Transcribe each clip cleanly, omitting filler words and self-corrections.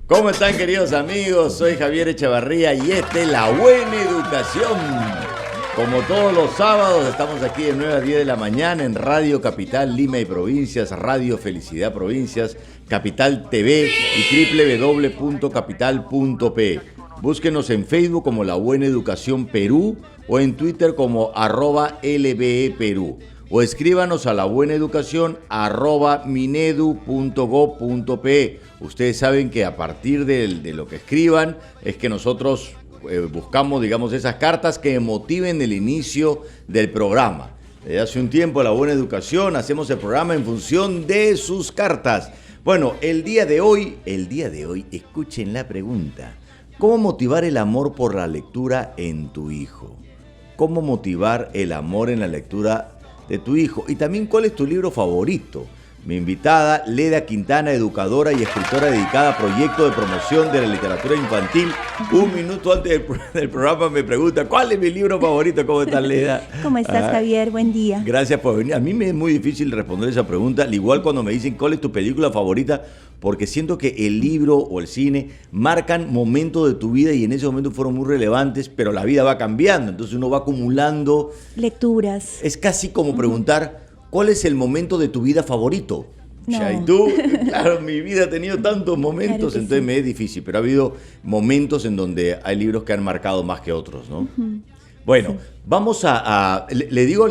¿Cómo están, queridos amigos? Soy Javier Echavarría y esta es La Buena Educación. Como todos los sábados, estamos aquí de 9 a 10 de la mañana en Radio Capital, Lima y Provincias, Radio Felicidad Provincias, Capital TV y www.capital.pe. Búsquenos en Facebook como La Buena Educación Perú o en Twitter como @LBE Perú. O escríbanos a labuenaeducacion@minedu.gov.pe. Ustedes saben que a partir de lo que escriban es que nosotros buscamos, digamos, esas cartas que motiven el inicio del programa. Desde hace un tiempo, La Buena Educación, hacemos el programa en función de sus cartas. Bueno, el día de hoy, escuchen la pregunta. ¿Cómo motivar el amor por la lectura en tu hijo? ¿Cómo motivar el amor en la lectura de tu hijo? Y también, ¿cuál es tu libro favorito? Mi invitada, Leda Quintana, educadora y escritora dedicada a proyectos de promoción de la literatura infantil. Un minuto antes del programa me pregunta, ¿cuál es mi libro favorito? ¿Cómo estás, Leda? ¿Cómo estás, Javier? Buen día. Gracias por venir. A mí me es muy difícil responder esa pregunta, al igual cuando me dicen, ¿cuál es tu película favorita? Porque siento que el libro o el cine marcan momentos de tu vida y en ese momento fueron muy relevantes, pero la vida va cambiando, entonces uno va acumulando lecturas. Es casi como preguntar, ¿cuál es el momento de tu vida favorito? No. O sea, y tú, claro, mi vida ha tenido tantos momentos, Claro que entonces sí. me es difícil, pero ha habido momentos en donde hay libros que han marcado más que otros, ¿no? Bueno, Sí. vamos le digo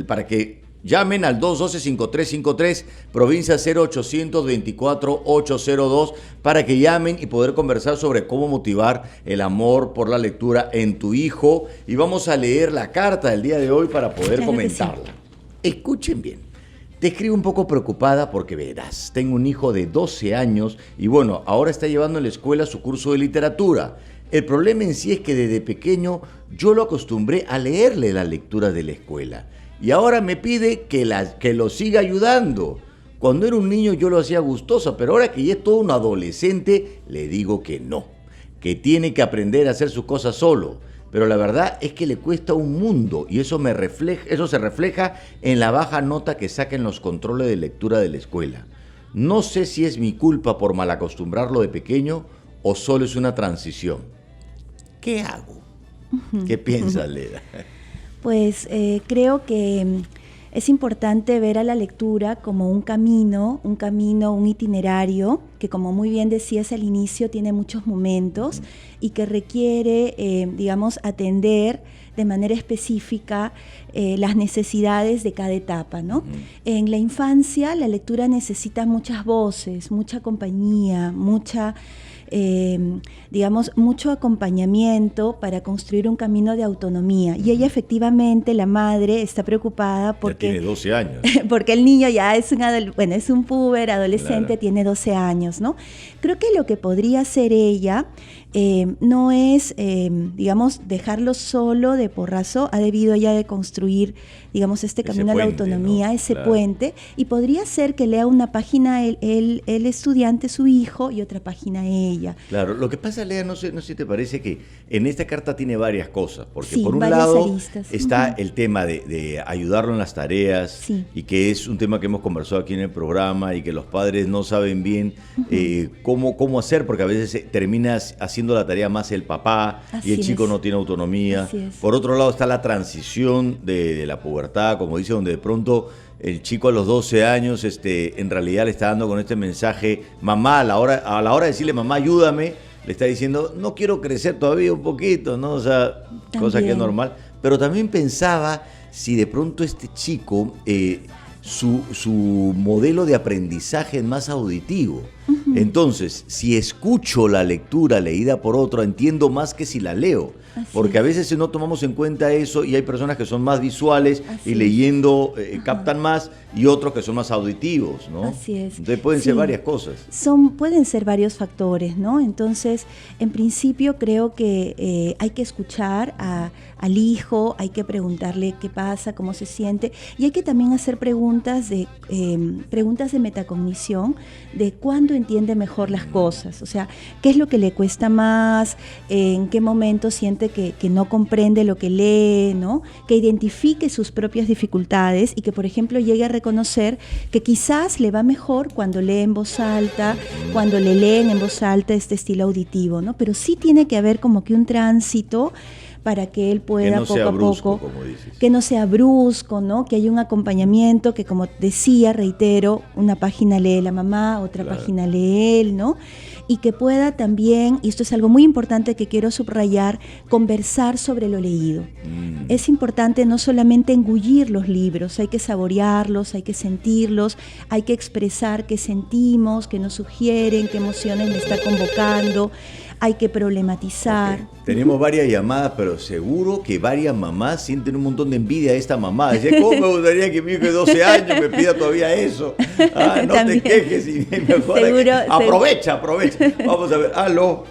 para que llamen al 212-5353, provincia 0800-24-802, para que llamen y poder conversar sobre cómo motivar el amor por la lectura en tu hijo. Y vamos a leer la carta del día de hoy para poder Claro que sí. comentarla. Escuchen bien. Te escribo un poco preocupada porque verás, tengo un hijo de 12 años y bueno, ahora está llevando en la escuela su curso de literatura. El problema en sí es que desde pequeño yo lo acostumbré a leerle las lecturas de la escuela y ahora me pide que lo siga ayudando. Cuando era un niño yo lo hacía gustoso, pero ahora que ya es todo un adolescente, le digo que no, que tiene que aprender a hacer sus cosas solo. Pero la verdad es que le cuesta un mundo y eso se refleja en la baja nota que saca en los controles de lectura de la escuela. No sé si es mi culpa por malacostumbrarlo de pequeño o solo es una transición. ¿Qué hago? ¿Qué piensas, Leda? Pues creo que es importante ver a la lectura como un camino, un itinerario, que como muy bien decías al inicio, tiene muchos momentos y que requiere, atender de manera específica las necesidades de cada etapa, ¿no? En la infancia, la lectura necesita muchas voces, mucha compañía, mucho acompañamiento para construir un camino de autonomía. Y ella efectivamente, la madre, está preocupada porque... Ya tiene 12 años. Porque el niño ya es es un puber, adolescente, Claro. tiene 12 años, ¿no? Creo que lo que podría hacer ella no es, dejarlo solo de porrazo, ha debido ella de construir, este camino a la autonomía, ¿no? ese Claro. puente, y podría ser que lea una página el estudiante, su hijo, y otra página ella. Claro, lo que pasa, Lea, no sé si te parece que en esta carta tiene varias cosas, porque Sí, por un varias lado aristas. está el tema de ayudarlo en las tareas, Sí. y que es un tema que hemos conversado aquí en el programa y que los padres no saben bien cómo hacer, porque a veces terminas haciendo la tarea más el papá y el Así chico es. no tiene autonomía. Así es. Por otro lado está la transición de la pubertad, como dice, donde de pronto el chico a los 12 años en realidad le está dando con este mensaje, mamá, a la hora de decirle, mamá, ayúdame, le está diciendo, no quiero crecer todavía un poquito, ¿no? O sea, cosa que es normal. Pero también pensaba si de pronto este chico, su modelo de aprendizaje es más auditivo. Entonces, si escucho la lectura leída por otro, entiendo más que si la leo. Así Porque es. a veces no tomamos en cuenta eso y hay personas que son más visuales Así y es. leyendo captan más y otros que son más auditivos, ¿no? Así es. Entonces pueden ser Sí. varias cosas. Pueden ser varios factores, ¿no? Entonces, en principio creo que hay que escuchar al hijo, hay que preguntarle qué pasa, cómo se siente, y hay que también hacer preguntas de metacognición, de cuándo entiende mejor las cosas, o sea, qué es lo que le cuesta más, en qué momento siente siente que no comprende lo que lee, ¿no? Que identifique sus propias dificultades y que, por ejemplo, llegue a reconocer que quizás le va mejor cuando lee en voz alta, cuando le leen en voz alta este estilo auditivo, ¿no? Pero sí tiene que haber como que un tránsito para que él pueda no poco sea a brusco, poco, como dices. que no sea brusco, ¿no? Que haya un acompañamiento, que como decía, reitero, una página lee la mamá, otra página lee él, ¿no? Y que pueda también, y esto es algo muy importante que quiero subrayar, conversar sobre lo leído. Es importante no solamente engullir los libros, hay que saborearlos, hay que sentirlos, hay que expresar qué sentimos, qué nos sugieren, qué emociones me está convocando, hay que problematizar. Okay. Tenemos varias llamadas, pero seguro que varias mamás sienten un montón de envidia a esta mamá. Dicen, ¿cómo me gustaría que mi hijo de 12 años me pida todavía eso? Ah, no te quejes y mejor aprovecha. Vamos a ver, aló.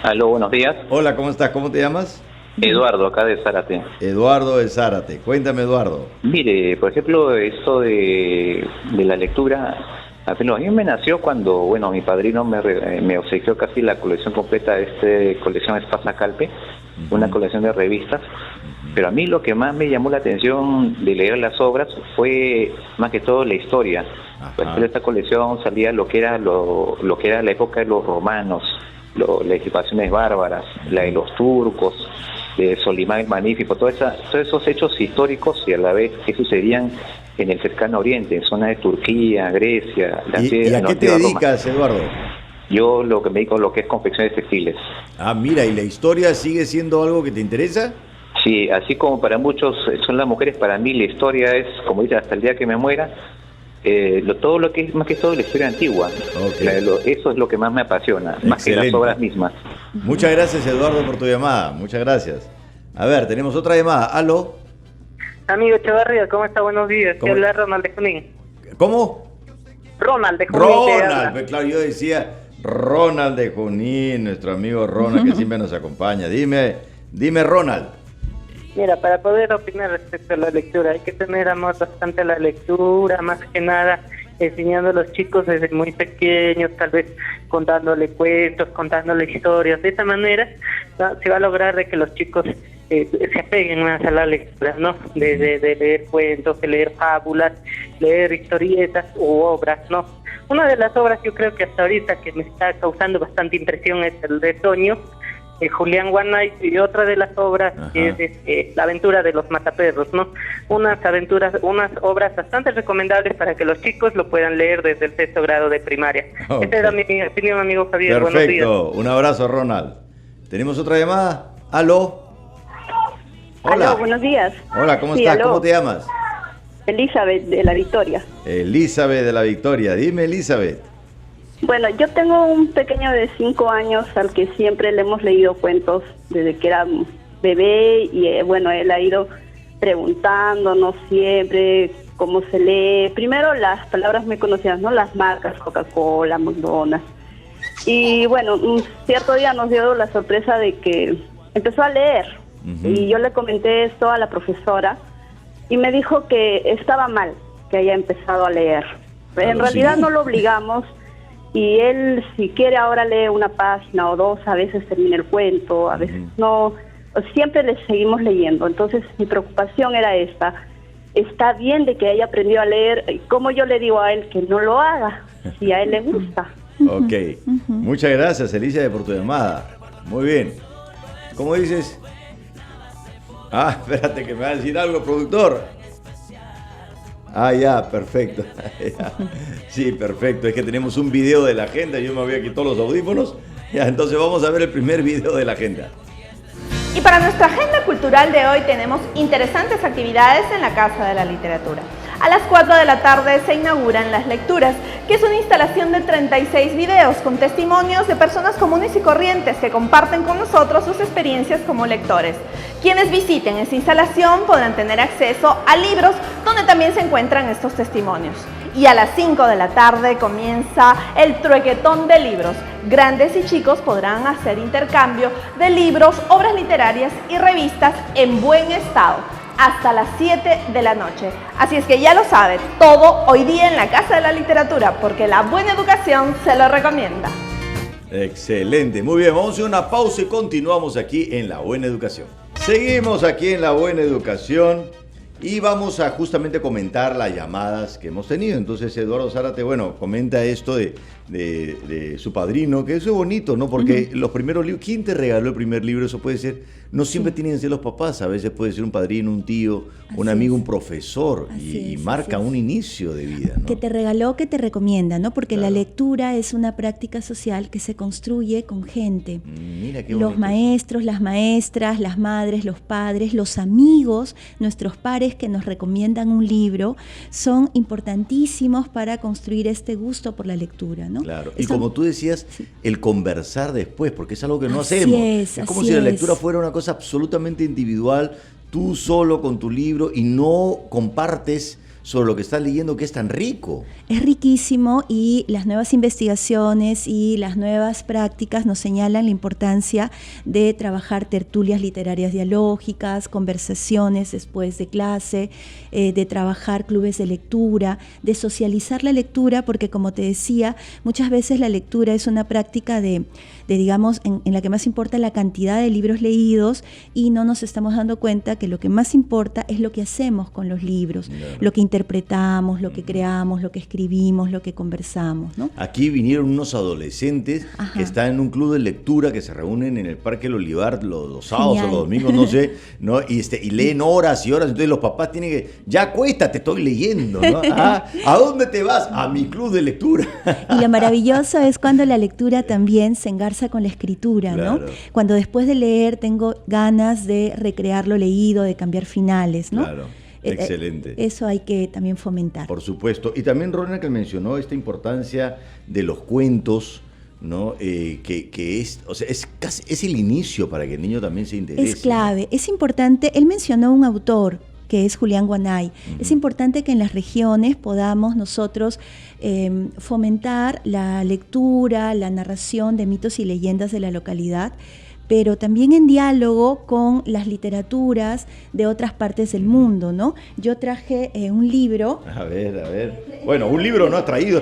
Aló, buenos días. Hola, ¿cómo estás? ¿Cómo te llamas? Eduardo, acá de Zárate. Eduardo de Zárate. Cuéntame, Eduardo. Mire, por ejemplo, esto de la lectura, a mí me nació cuando, bueno, mi padrino me obsequió casi la colección completa de colección Espasa Calpe, una colección de revistas, pero a mí lo que más me llamó la atención de leer las obras fue más que todo la historia. Por ejemplo, esta colección salía lo que era la época de los romanos, las equipaciones bárbaras, la de los turcos, de Solimán el Magnífico, todos esos hechos históricos y a la vez que sucedían en el cercano oriente, en zona de Turquía, Grecia, ¿Y a qué te dedicas, Eduardo? Yo lo que me dedico a lo que es confecciones textiles. Ah, mira, ¿y la historia sigue siendo algo que te interesa? Sí, así como para muchos son las mujeres, para mí la historia es, como dice, hasta el día que me muera, todo lo que es más que todo la historia antigua. Eso es lo que más me apasiona, más que las obras mismas. Muchas gracias, Eduardo, por tu llamada. Muchas gracias. A ver, tenemos otra llamada. Aló. Amigo Echevarría, ¿cómo está? Buenos días. Te habla Ronald de Junín. ¿Cómo? Ronald de Junín. Ronald, claro, yo decía Ronald de Junín, nuestro amigo Ronald, que siempre nos acompaña. Dime, Ronald. Mira, para poder opinar respecto a la lectura, hay que tener amor bastante a la lectura, más que nada enseñando a los chicos desde muy pequeños, tal vez contándole cuentos, contándole historias. De esa manera se va a lograr de que los chicos se apeguen más a la lectura, ¿no? De leer cuentos, de leer fábulas, leer historietas u obras, ¿no? Una de las obras yo creo que hasta ahorita que me está causando bastante impresión es el de Toño, Julián Guanay, y otra de las obras es La aventura de los mataperros, ¿no? Unas obras bastante recomendables para que los chicos lo puedan leer desde el 6º grado de primaria. Okay. Esta era mi opinión, amigo Javier. Perfecto. Buenos días. Un abrazo, Ronald. ¿Tenemos otra llamada? ¿Aló? Hola. Aló, buenos días. Hola, ¿cómo estás? Aló. ¿Cómo te llamas? Elizabeth de la Victoria. Elizabeth de la Victoria. Dime, Elizabeth. Bueno, yo tengo un pequeño de 5 años al que siempre le hemos leído cuentos desde que era bebé y bueno, él ha ido preguntándonos siempre cómo se lee. Primero las palabras muy conocidas, ¿no? Las marcas, Coca-Cola, McDonald's. Y bueno, un cierto día nos dio la sorpresa de que empezó a leer. Y yo le comenté esto a la profesora y me dijo que estaba mal que haya empezado a leer. En realidad no lo obligamos. Y él, si quiere, ahora lee una página o dos, a veces termina el cuento, a veces no, siempre le seguimos leyendo. Entonces, mi preocupación era esta. Está bien de que haya aprendido a leer, ¿cómo yo le digo a él que no lo haga, si a él le gusta? Ok, muchas gracias, Elizabeth, por tu llamada. Muy bien. ¿Cómo dices? Ah, espérate que me va a decir algo, productor. Ah, ya, perfecto. Sí, perfecto. Es que tenemos un video de la agenda. Yo me había quitado los audífonos. Ya, entonces vamos a ver el primer video de la agenda. Y para nuestra agenda cultural de hoy tenemos interesantes actividades en la Casa de la Literatura. A las 4 de la tarde se inauguran Las Lecturas, que es una instalación de 36 videos con testimonios de personas comunes y corrientes que comparten con nosotros sus experiencias como lectores. Quienes visiten esta instalación podrán tener acceso a libros donde también se encuentran estos testimonios. Y a las 5 de la tarde comienza el truequetón de libros. Grandes y chicos podrán hacer intercambio de libros, obras literarias y revistas en buen estado hasta las 7 de la noche. Así es que ya lo sabe, todo hoy día en la Casa de la Literatura, porque la buena educación se lo recomienda. Excelente, muy bien, vamos a hacer una pausa y continuamos aquí en La Buena Educación. Seguimos aquí en La Buena Educación y vamos a justamente comentar las llamadas que hemos tenido. Entonces Eduardo Zárate, bueno, comenta esto de su padrino, que eso es bonito, ¿no? Porque los primeros libros, ¿quién te regaló el primer libro? Eso puede ser, no siempre tienen que ser los papás, a veces puede ser un padrino, un tío, un amigo, un profesor, y marca un inicio de vida, ¿no? Que te regaló, que te recomienda, ¿no? Porque Claro. la lectura es una práctica social que se construye con gente. Mira qué Los bonito. maestros, las maestras, las madres, los padres, los amigos, nuestros pares que nos recomiendan un libro, son importantísimos para construir este gusto por la lectura, ¿no? Claro, y Eso- como tú decías, el conversar después, porque es algo que no Así hacemos. es, como así si la es. lectura fuera una cosa absolutamente individual, tú solo con tu libro y no compartes sobre lo que estás leyendo, que es tan rico. Es riquísimo y las nuevas investigaciones y las nuevas prácticas nos señalan la importancia de trabajar tertulias literarias dialógicas, conversaciones después de clase, de trabajar clubes de lectura, de socializar la lectura, porque como te decía, muchas veces la lectura es una práctica digamos, en la que más importa la cantidad de libros leídos y no nos estamos dando cuenta que lo que más importa es lo que hacemos con los libros, Claro. lo que interpretamos, lo que creamos, lo que escribimos, lo que conversamos, ¿no? Aquí vinieron unos adolescentes Ajá. que están en un club de lectura que se reúnen en el Parque del Olivar los sábados Genial. o los domingos, no sé, ¿no? Y leen horas y horas, entonces los papás tienen que, ya acuéstate, estoy leyendo, ¿no? Ah, ¿a dónde te vas? A mi club de lectura. Y lo maravilloso es cuando la lectura también se engarza con la escritura, ¿no? Claro. Cuando después de leer tengo ganas de recrear lo leído, de cambiar finales, ¿no? Claro, excelente. Eso hay que también fomentar. Por supuesto. Y también Ronald que mencionó esta importancia de los cuentos, ¿no? Que es, o sea, es el inicio para que el niño también se interese. Es clave, es importante, él mencionó un autor que es Julián Guanay. Es importante que en las regiones podamos nosotros fomentar la lectura, la narración de mitos y leyendas de la localidad, pero también en diálogo con las literaturas de otras partes del mundo, ¿no? Yo traje un libro. A ver. Bueno, un libro no has traído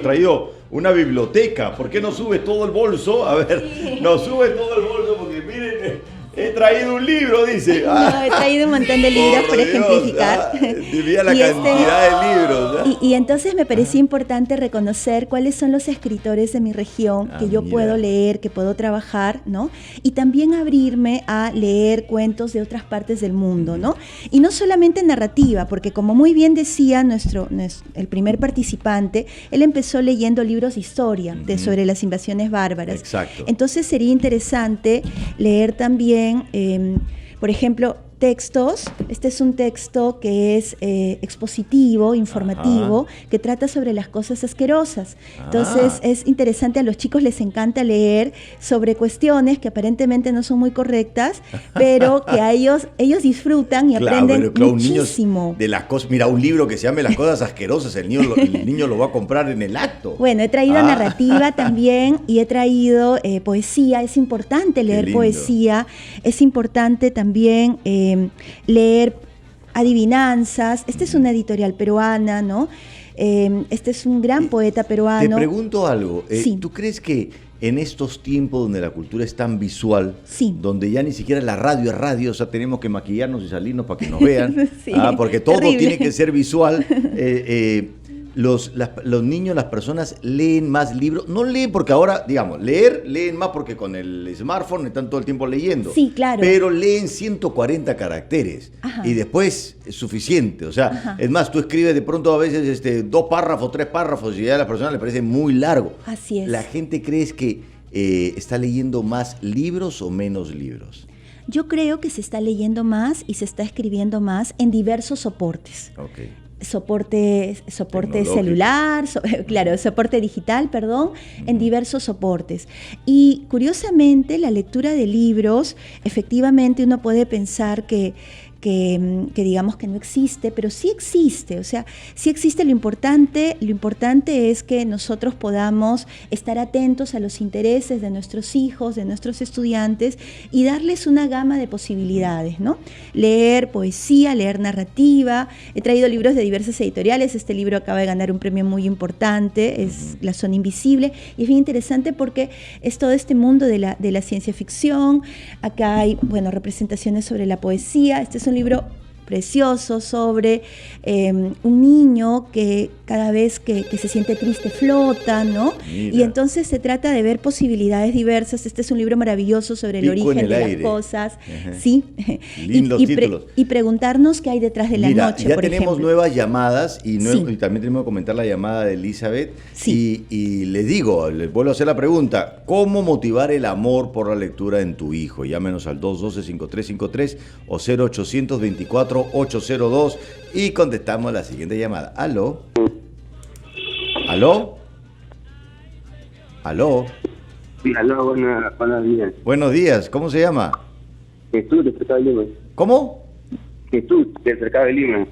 una biblioteca. ¿Por qué no subes todo el bolso? A ver, no subes todo el bolso porque miren, he traído un libro, dice. No, he traído un montón de libros Por para Dios, ejemplificar. Mira la Y cantidad de libros. ¿Ah? Y entonces me parecía importante reconocer cuáles son los escritores de mi región que yo mira. puedo leer, que puedo trabajar, ¿no? Y también abrirme a leer cuentos de otras partes del mundo, ¿no? Y no solamente narrativa, porque como muy bien decía el primer participante, él empezó leyendo libros de historia sobre las invasiones bárbaras. Exacto. Entonces sería interesante leer también, por ejemplo, textos. Este es un texto que es expositivo, informativo, que trata sobre las cosas asquerosas. Entonces es interesante, a los chicos les encanta leer sobre cuestiones que aparentemente no son muy correctas, pero que a ellos disfrutan y aprenden muchísimo. Niños de las cosas, mira, un libro que se llame Las cosas asquerosas, el niño lo va a comprar en el acto. Bueno, he traído narrativa también y he traído poesía. Es importante leer poesía, es importante también leer adivinanzas. Esta es una editorial peruana, ¿no? Este es un gran poeta peruano. Te pregunto algo, Sí. ¿tú crees que en estos tiempos donde la cultura es tan visual, Sí. donde ya ni siquiera la radio es radio, o sea, tenemos que maquillarnos y salirnos para que nos vean, Sí, porque todo terrible. tiene que ser visual, los niños, las personas leen más libros, no leen porque ahora, digamos, leen más porque con el smartphone están todo el tiempo leyendo. Sí, claro. Pero leen 140 caracteres Ajá. y después es suficiente. O sea, Ajá. es más, tú escribes de pronto a veces 2 párrafos, 3 párrafos y ya a la persona le parece muy largo. Así es. ¿La gente crees que está leyendo más libros o menos libros? Yo creo que se está leyendo más y se está escribiendo más en diversos soportes. Ok. Soporte Tecnológico. celular, soporte digital, en diversos soportes. Y curiosamente, la lectura de libros, efectivamente uno puede pensar que que digamos que no existe, pero sí existe, o sea, sí existe. Lo importante es que nosotros podamos estar atentos a los intereses de nuestros hijos, de nuestros estudiantes y darles una gama de posibilidades, ¿no? Leer poesía, leer narrativa. He traído libros de diversas editoriales. Este libro acaba de ganar un premio muy importante, es La Zona Invisible, y es bien interesante porque es todo este mundo de la ciencia ficción. Acá hay, bueno, representaciones sobre la poesía. Este es un libro precioso sobre un niño que cada vez que se siente triste flota, ¿no? Mira. Y entonces se trata de ver posibilidades diversas. Este es un libro maravilloso sobre el Pico en origen el de aire. las cosas. Ajá. Sí. Lindos títulos. Y preguntarnos qué hay detrás de la Mira, noche, ya por tenemos ejemplo. nuevas llamadas y Sí. también tenemos que comentar la llamada de Elizabeth. Sí. Y les digo, les vuelvo a hacer la pregunta: ¿cómo motivar el amor por la lectura en tu hijo? Llámenos al 212-5353 o 0824-802 y contestamos la siguiente llamada. ¿Aló? ¿Aló? ¿Aló? Sí, aló, buenos días. Buenos días, ¿cómo se llama? Jesús, del Cercado de Lima. ¿Cómo? Jesús, del Cercado de Lima.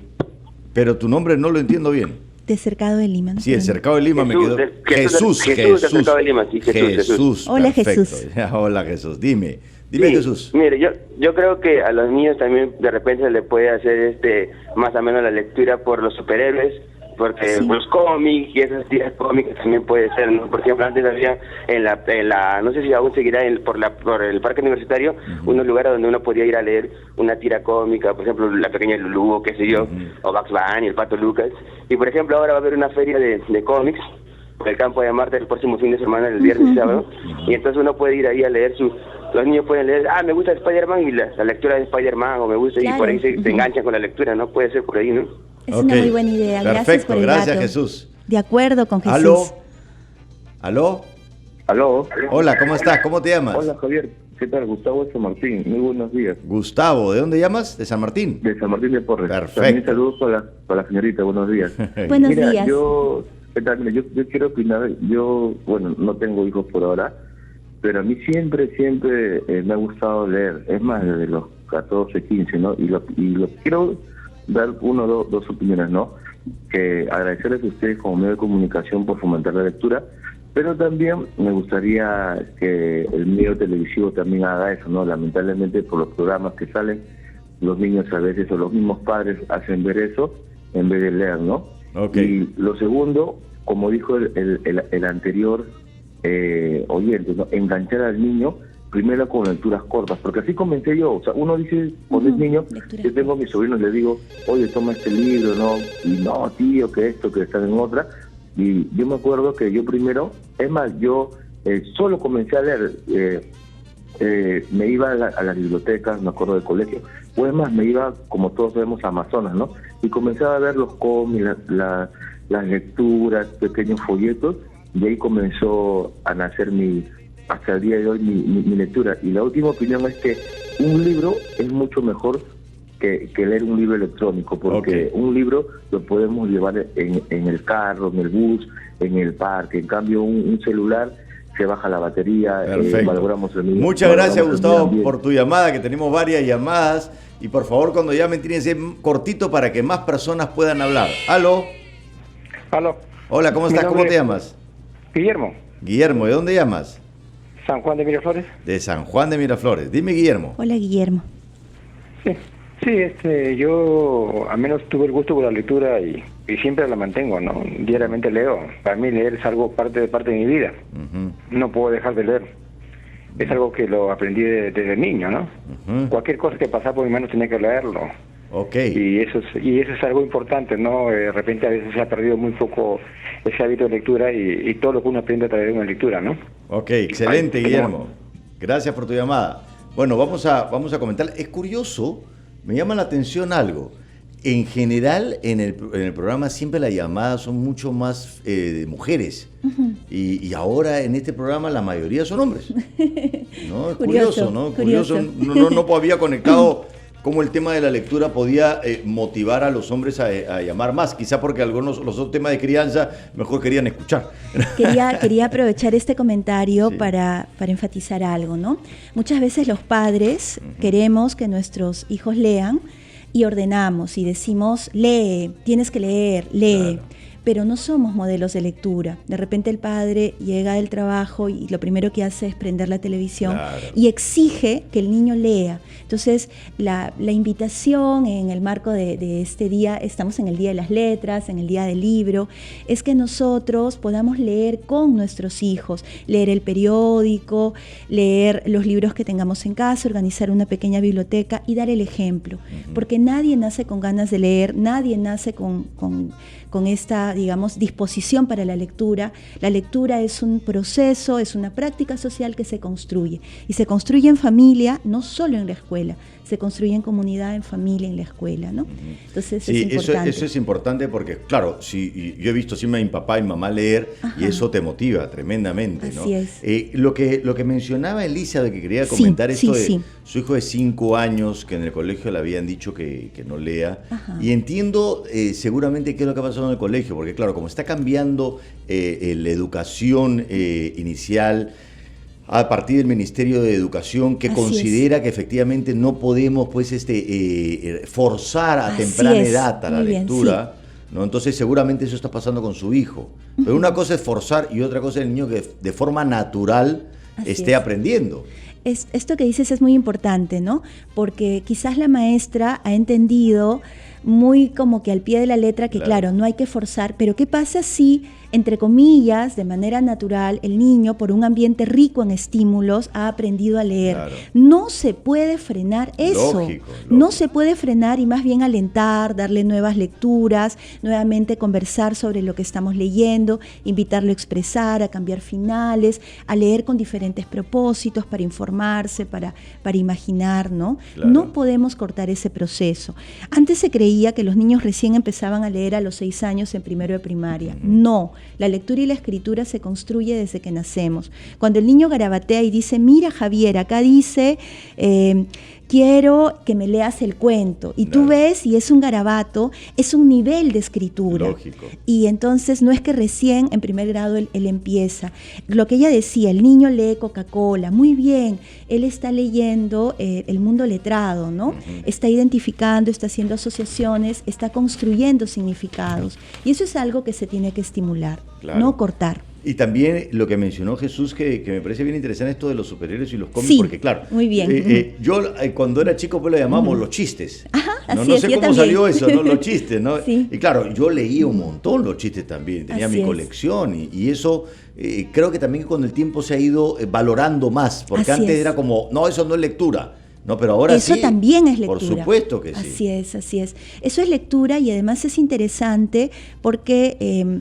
Pero tu nombre no lo entiendo bien. De Cercado de Lima, ¿no? Sí, el Cercado de Lima me Jesús, quedó. Jesús del Cercado de Lima, sí, Jesús. Hola, perfecto. Jesús. Hola, Jesús. Dime Sí, Jesús. Mire, yo creo que a los niños también de repente se les puede hacer más o menos la lectura por los superhéroes, porque Sí. los cómics y esas tiras cómicas también puede ser, ¿no? Por ejemplo, antes había en la no sé si aún seguirá por el parque universitario, unos lugares donde uno podía ir a leer una tira cómica, por ejemplo, La Pequeña Lulú, o qué sé yo, o Bugs Bunny, El Pato Lucas. Y por ejemplo, ahora va a haber una feria de cómics por el Campo de Marte el próximo fin de semana, el viernes y sábado, y entonces uno puede ir ahí a leer los niños pueden leer, me gusta Spider-Man y la lectura de Spider-Man, o me gusta, Claro. y por ahí se enganchan con la lectura, ¿no? Puede ser por ahí, ¿no? Es Ok. una muy buena idea. Gracias Perfecto, por el gracias, dato. Jesús. De acuerdo con Jesús. ¿Aló? ¿Aló? Aló. Hola, ¿cómo estás? ¿Cómo te llamas? Hola Javier, ¿qué tal? Gustavo de San Martín, muy buenos días. Gustavo, ¿de dónde llamas? ¿De San Martín? De San Martín de Porres. Perfecto. También saludos para la señorita, buenos días. Buenos Mira, días. ¿qué tal? Mira, yo quiero opinar, bueno, no tengo hijos por ahora, pero a mí siempre me ha gustado leer, es más, desde los 14, 15, ¿no? Y lo quiero dar dos opiniones, ¿no? Que agradecerles a ustedes como medio de comunicación por fomentar la lectura, pero también me gustaría que el medio televisivo también haga eso, ¿no? Lamentablemente por los programas que salen, los niños a veces o los mismos padres hacen ver eso en vez de leer, ¿no? Ok. Y lo segundo, como dijo el anterior oyente, ¿no? Enganchar al niño primero con lecturas cortas, porque así comencé yo. O sea, uno dice, cuando es niño, lecturas yo tengo a mis sobrinos, les digo, oye, toma este libro, ¿no? Y no, tío, que esto, que están en otra. Y yo me acuerdo que yo primero, es más, yo solo comencé a leer, me iba a las bibliotecas, me acuerdo del colegio, o es más, me iba, como todos sabemos, a Amazonas, ¿no? Y comenzaba a ver los cómics, las lecturas, pequeños folletos, y ahí comenzó a nacer hasta el día de hoy mi lectura. Y la última opinión es que un libro es mucho mejor que leer un libro electrónico, porque un libro lo podemos llevar en el carro, en el bus, en el parque. En cambio, un celular se baja la batería, valoramos el mismo. Muchas gracias, Gustavo, por tu llamada, que tenemos varias llamadas. Y por favor, cuando llamen, tienen que ser cortito para que más personas puedan hablar. ¿Aló? Aló. Hola, ¿cómo estás? ¿Cómo te llamas? Guillermo. Guillermo, ¿de dónde llamas? San Juan de Miraflores. De San Juan de Miraflores. Dime, Guillermo. Hola, Guillermo. Sí, yo al menos tuve el gusto por la lectura y siempre la mantengo, ¿no? Diariamente leo. Para mí leer es algo parte de mi vida. No puedo dejar de leer. Es algo que lo aprendí desde niño, ¿no? Cualquier cosa que pasaba por mi mano tenía que leerlo. Y eso es algo importante, ¿no? De repente a veces se ha perdido muy poco ese hábito de lectura y todo lo que uno aprende a través de una lectura, ¿no? Ok, excelente, Guillermo. Gracias por tu llamada. Bueno, vamos a comentar. Es curioso, me llama la atención algo. En general, en el programa siempre las llamadas son mucho más de mujeres. Y ahora en este programa la mayoría son hombres. ¿No? Es curioso, ¿no? Curioso. No había conectado cómo el tema de la lectura podía motivar a los hombres a llamar más. Quizá porque los otros temas de crianza mejor querían escuchar. Quería aprovechar este comentario para enfatizar algo, ¿no? Muchas veces los padres queremos que nuestros hijos lean, y ordenamos y decimos, lee, tienes que leer, lee. Claro. Pero no somos modelos de lectura. De repente el padre llega del trabajo y lo primero que hace es prender la televisión, claro, y exige que el niño lea. Entonces, la invitación en el marco de este día, estamos en el Día de las Letras, en el Día del Libro, es que nosotros podamos leer con nuestros hijos, leer el periódico, leer los libros que tengamos en casa, organizar una pequeña biblioteca y dar el ejemplo. Porque nadie nace con ganas de leer, nadie nace con esta, digamos, disposición para la lectura. La lectura es un proceso, es una práctica social que se construye. Y se construye en familia, no solo en la escuela, se construye en comunidad, en familia, en la escuela, ¿no? Entonces sí, es importante. Eso es importante porque, claro, yo he visto siempre a mi papá y mamá leer, ajá, y eso te motiva tremendamente, ¿no? Así es. Lo que mencionaba Elisa, de que quería comentar esto de su hijo de 5 años, que en el colegio le habían dicho que no lea, ajá, y entiendo seguramente qué es lo que ha pasado en el colegio, porque claro, como está cambiando la educación inicial, a partir del Ministerio de Educación, que considera que efectivamente no podemos pues forzar a temprana edad a la lectura, sí, ¿no? Entonces seguramente eso está pasando con su hijo. Pero una cosa es forzar y otra cosa es el niño que de forma natural esté aprendiendo. Esto que dices es muy importante, ¿no? Porque quizás la maestra ha entendido muy como que al pie de la letra que claro, no hay que forzar, pero ¿qué pasa si, entre comillas, de manera natural, el niño, por un ambiente rico en estímulos, ha aprendido a leer? Claro. No se puede frenar eso. Lógico. No se puede frenar y más bien alentar, darle nuevas lecturas, nuevamente conversar sobre lo que estamos leyendo, invitarlo a expresar, a cambiar finales, a leer con diferentes propósitos para informarse, para imaginar, ¿no? Claro. No podemos cortar ese proceso. Antes se creía que los niños recién empezaban a leer a los 6 años en primero de primaria. No, la lectura y la escritura se construye desde que nacemos. Cuando el niño garabatea y dice, mira Javier, acá dice, quiero que me leas el cuento. Y tú ves, y es un garabato, es un nivel de escritura. Lógico. Y entonces no es que recién en primer grado él empieza. Lo que ella decía, el niño lee Coca-Cola, muy bien, él está leyendo el mundo letrado, ¿no? Está identificando, está haciendo asociaciones, está construyendo significados. Y eso es algo que se tiene que estimular, no cortar. Y también lo que mencionó Jesús, que me parece bien interesante, esto de los superhéroes y los cómics, sí, porque claro, muy bien. Yo cuando era chico pues lo llamamos los chistes. Ajá, no así sé cómo también salió eso, ¿no? Los chistes, ¿no? Sí. Y claro, yo leía un montón los chistes también, tenía mi colección y eso creo que también con el tiempo se ha ido valorando más, porque antes era como, no, eso no es lectura. No, pero ahora eso sí, también es lectura. Por supuesto que sí. Así es. Eso es lectura y además es interesante porque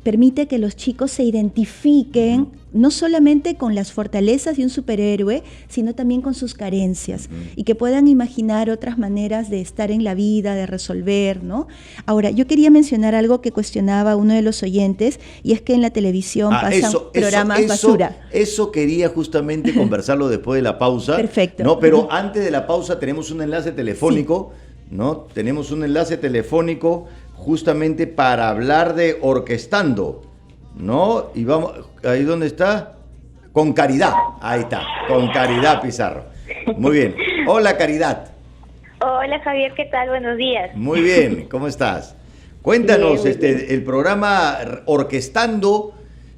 permite que los chicos se identifiquen no solamente con las fortalezas de un superhéroe, sino también con sus carencias y que puedan imaginar otras maneras de estar en la vida, de resolver, ¿no? Ahora, yo quería mencionar algo que cuestionaba uno de los oyentes y es que en la televisión pasan programas basura. Eso quería justamente conversarlo después de la pausa. Perfecto. No, pero antes de la pausa tenemos un enlace telefónico, ¿no? Tenemos un enlace telefónico justamente para hablar de Orquestando, ¿no? Y vamos, ahí donde está, con Caridad, ahí está, con Caridad Pizarro. Muy bien. Hola, Caridad. Hola, Javier, ¿qué tal? Buenos días. Muy bien, ¿cómo estás? Cuéntanos, bien. El programa Orquestando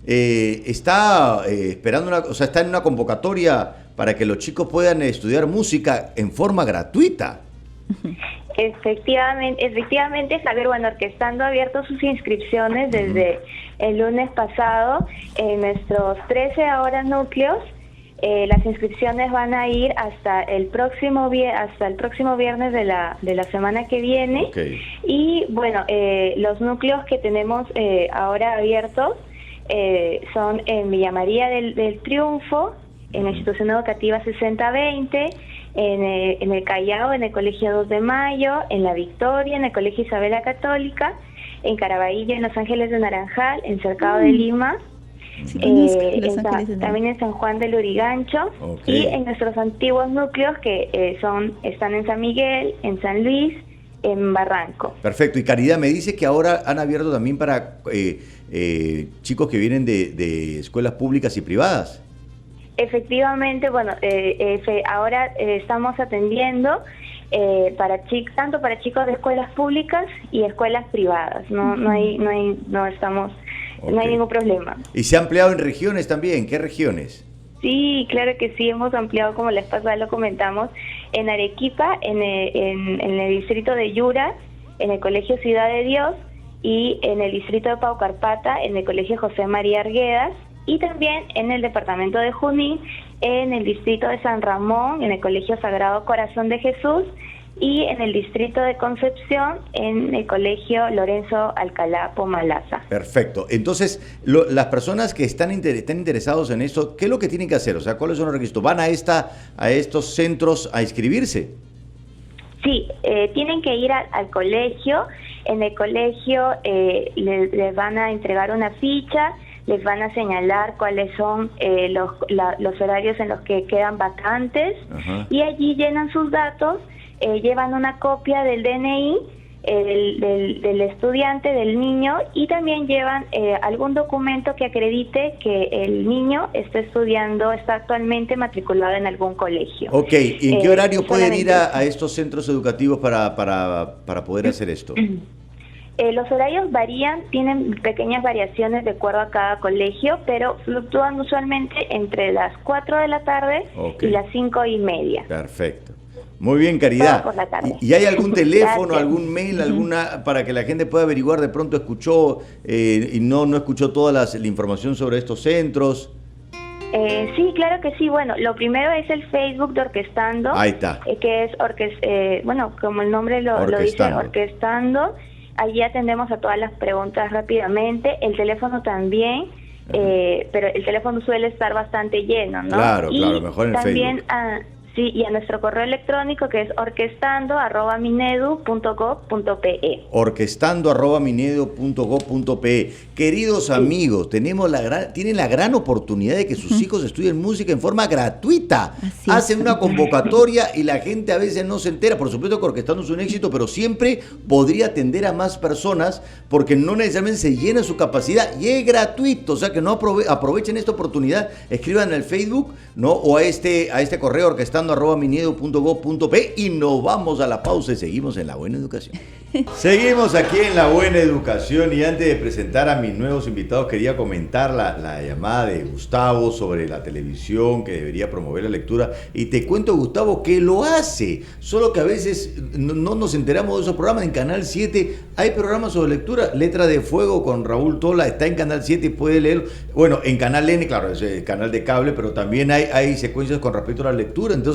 está esperando está en una convocatoria para que los chicos puedan estudiar música en forma gratuita. Efectivamente, Javier, bueno, Orquestando ha abierto sus inscripciones desde el lunes pasado en nuestros 13 ahora núcleos. Las inscripciones van a ir hasta el próximo viernes de la semana que viene. Okay. Y bueno, los núcleos que tenemos ahora abiertos son en Villa María del Triunfo, en la institución educativa 6020, en el Callao, en el Colegio 2 de Mayo, en La Victoria, en el Colegio Isabela Católica, en Caraballo, en Los Ángeles de Naranjal, en Cercado de Lima, también en San Juan del Lurigancho, y en nuestros antiguos núcleos que están en San Miguel, en San Luis, en Barranco. Perfecto. Y Caridad, me dice que ahora han abierto también para chicos que vienen de escuelas públicas y privadas. Efectivamente, bueno, ahora estamos atendiendo tanto para chicos de escuelas públicas y escuelas privadas. No hay ningún problema. ¿Y se ha ampliado en regiones también? ¿Qué regiones? Sí, claro que sí, hemos ampliado, como la vez pasada lo comentamos, en Arequipa, en el distrito de Yura, en el Colegio Ciudad de Dios, y en el distrito de Paucarpata, en el Colegio José María Arguedas, y también en el departamento de Junín, en el distrito de San Ramón, en el Colegio Sagrado Corazón de Jesús, y en el distrito de Concepción, en el Colegio Lorenzo Alcalá Pomalaza. Perfecto. Entonces, las personas que están interesados en esto, ¿qué es lo que tienen que hacer? O sea, ¿cuáles son los requisitos? ¿Van a estos centros a inscribirse? Sí, tienen que ir al colegio. En el colegio les van a entregar una ficha, les van a señalar cuáles son los horarios en los que quedan vacantes. Ajá. Y allí llenan sus datos. Llevan una copia del DNI del estudiante, del niño, y también llevan algún documento que acredite que el niño está actualmente matriculado en algún colegio. Ok, ¿y en qué horario pueden ir a estos centros educativos para poder hacer esto? Los horarios varían, tienen pequeñas variaciones de acuerdo a cada colegio, pero fluctúan usualmente entre las 4 de la tarde y las 5:30. Perfecto. Muy bien, Caridad. Por la tarde. ¿Y hay algún teléfono, algún mail, para que la gente pueda averiguar? De pronto escuchó y no escuchó toda la información sobre estos centros. Sí, claro que sí. Bueno, lo primero es el Facebook de Orquestando. Ahí está. Que es, como el nombre lo dice, Orquestando. Allí atendemos a todas las preguntas rápidamente. El teléfono también, pero el teléfono suele estar bastante lleno, ¿no? Claro, mejor en también, Facebook. Sí, y a nuestro correo electrónico, que es orquestando@minedu.gov.pe. Orquestando@minedu.gov.pe. Queridos amigos, tienen la gran oportunidad de que sus hijos estudien música en forma gratuita. Hacen una convocatoria y la gente a veces no se entera. Por supuesto que Orquestando es un éxito, pero siempre podría atender a más personas porque no necesariamente se llena su capacidad y es gratuito. O sea que no aprovechen esta oportunidad. Escriban al Facebook, ¿no? O a este correo orquestando@minedu.gov.pe, y nos vamos a la pausa y seguimos en La Buena Educación. Seguimos aquí en La Buena Educación, y antes de presentar a mis nuevos invitados quería comentar la llamada de Gustavo sobre la televisión que debería promover la lectura, y te cuento, Gustavo, que lo hace, solo que a veces no nos enteramos de esos programas. En Canal 7 hay programas sobre lectura. Letra de Fuego con Raúl Tola está en Canal 7 y puede leerlo. Bueno, en Canal N, claro, es el canal de cable, pero también hay secuencias con respecto a la lectura. Entonces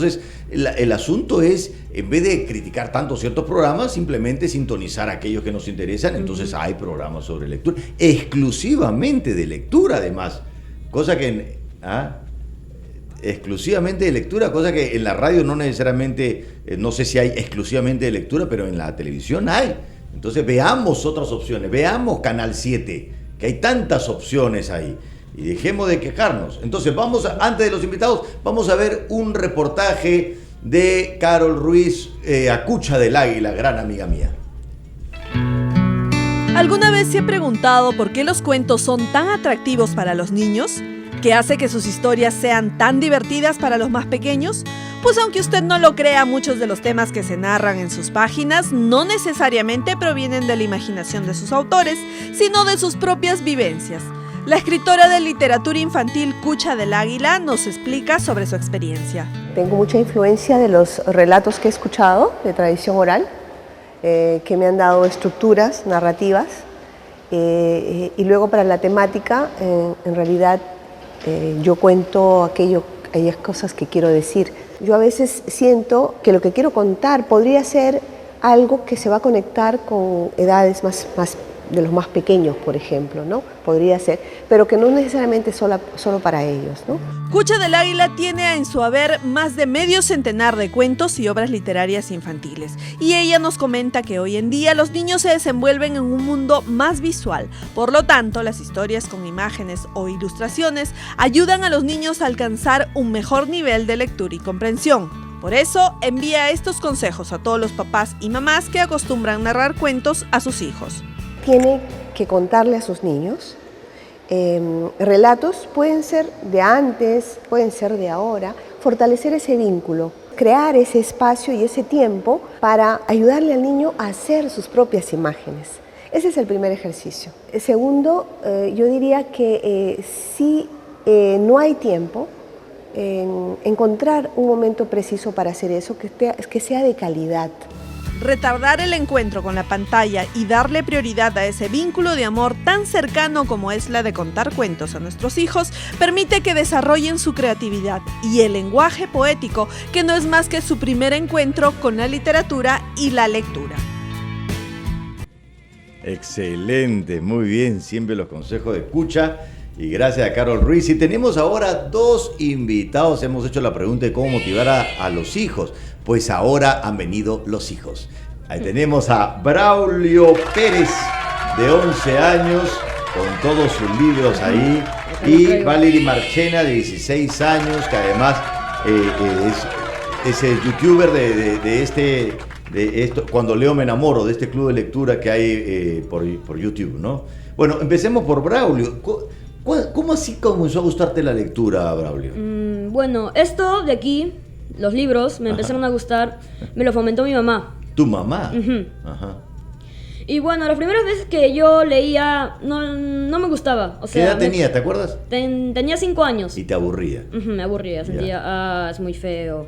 el asunto es, en vez de criticar tanto ciertos programas, simplemente sintonizar aquellos que nos interesan. Entonces hay programas sobre lectura, exclusivamente de lectura además, exclusivamente de lectura, cosa que en la radio no necesariamente, no sé si hay exclusivamente de lectura, pero en la televisión hay. Entonces veamos otras opciones, veamos Canal 7, que hay tantas opciones ahí, y dejemos de quejarnos. Entonces antes de los invitados, vamos a ver un reportaje de Carol Ruiz, Acucha del Águila, gran amiga mía. ¿Alguna vez se ha preguntado por qué los cuentos son tan atractivos para los niños? ¿Qué hace que sus historias sean tan divertidas para los más pequeños? Pues aunque usted no lo crea, muchos de los temas que se narran en sus páginas no necesariamente provienen de la imaginación de sus autores, sino de sus propias vivencias. La escritora de literatura infantil Cucha del Águila nos explica sobre su experiencia. Tengo mucha influencia de los relatos que he escuchado, de tradición oral, que me han dado estructuras narrativas, y luego para la temática, en realidad yo cuento aquellas cosas que quiero decir. Yo a veces siento que lo que quiero contar podría ser algo que se va a conectar con edades más de los más pequeños, por ejemplo, ¿no? Podría ser, pero que no necesariamente solo para ellos, ¿no? Cucha del Águila tiene en su haber más de medio centenar de cuentos y obras literarias infantiles, y ella nos comenta que hoy en día los niños se desenvuelven en un mundo más visual. Por lo tanto, las historias con imágenes o ilustraciones ayudan a los niños a alcanzar un mejor nivel de lectura y comprensión. Por eso, envía estos consejos a todos los papás y mamás que acostumbran narrar cuentos a sus hijos. Tiene que contarle a sus niños relatos, pueden ser de antes, pueden ser de ahora, fortalecer ese vínculo. crear ese espacio y ese tiempo para ayudarle al niño a hacer sus propias imágenes. Ese es el primer ejercicio. El segundo, yo diría que si no hay tiempo, encontrar un momento preciso para hacer eso, que sea de calidad. Retardar el encuentro con la pantalla y darle prioridad a ese vínculo de amor tan cercano como es la de contar cuentos a nuestros hijos permite que desarrollen su creatividad y el lenguaje poético, que no es más que su primer encuentro con la literatura y la lectura. Excelente, muy bien, siempre los consejos de Cucha. Y gracias a Carol Ruiz. Y tenemos ahora 2 invitados. Hemos hecho la pregunta de cómo motivar a los hijos. Pues ahora han venido los hijos. Ahí tenemos a Braulio Pérez, de 11 años, con todos sus libros ahí. Y Valery Marchena, de 16 años, que además es el youtuber de esto, Cuando Leo Me Enamoro, de este club de lectura que hay por YouTube, ¿no? Bueno, empecemos por Braulio. ¿Cómo así comenzó a gustarte la lectura, Braulio? Bueno, esto de aquí, los libros, me empezaron a gustar, me lo fomentó mi mamá. ¿Tu mamá? Ajá. Y bueno, las primeras veces que yo leía no me gustaba. O sea, ¿qué edad tenías, te acuerdas? Tenía 5 años. ¿Y te aburría? Me aburría, sentía, es muy feo.